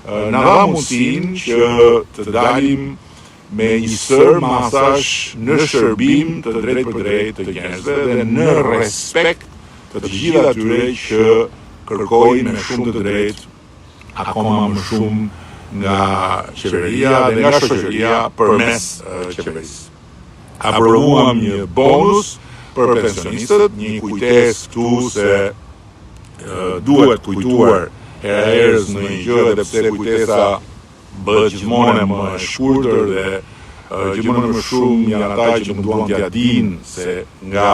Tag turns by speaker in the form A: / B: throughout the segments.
A: na dha mundësinë që të dalim me një sër masash në shërbim të drejt për drejt të njerëzve dhe në respekt të gjithë atyre që kërkojnë me shumë të drejt akoma më shumë nga qeveria dhe nga shoqëria përmes qeverisë. Aprovuam një bonus për pensionistët, një kujtesë këtu se duhet kujtuar hera herës në një gjë edhe pse kujtesa bëhet gjithmonë më e shkurtër dhe gjithmonë më shumë janë ata që më duan t'ja dinë se nga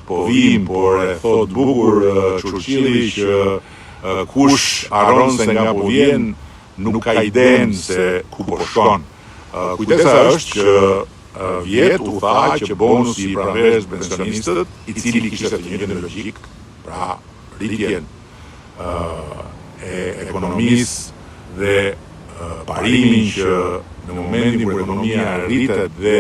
A: po vim, por e thot bukur Churchilli që kush harron se nga po vjen nuk ka idenë se ku po shkon. Kujtesa është që vjet u tha që bonusi i pranverës pensionistët, i cili kishte të njëjtën logjik, pra rritjen e ekonomisë dhe parimin që në momentin kur ekonomia rritet dhe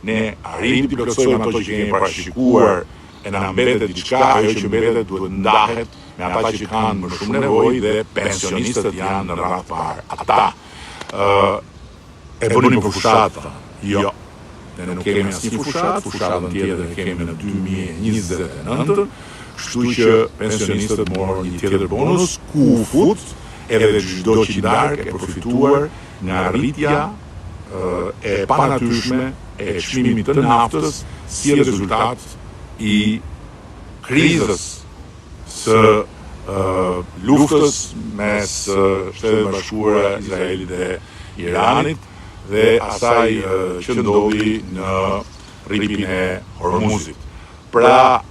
A: ne arrim të plotësojmë ato që kemi parashikuar e na mbetet diçka, ajo që mbetet duhet ndahet me ata që kanë më shumë nevojë dhe pensionistët janë në radhë parë. Ata e bënin për fushatë. Jo. Ne nuk kemi asnjë fushatë, fushatën tjetër kemi në 2029, kështu që pensionistët morën një tjetër bonus ku u fut edhe çdo qidark e përfituar nga rritja e panatyshme e çmimit të naftës si rezultat i krizës së luftës mes Shtetit Bashkuara, Izraelit dhe Iranit dhe asaj që ndodhi në rripin e Hormuzit. Pra,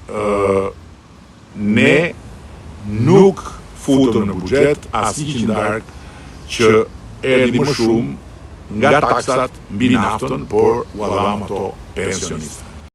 A: ne nuk futëm në buxhet asnjë qidark që erdhi më shumë nga taksat mbi naftën, por u dhan ato pensionistëve.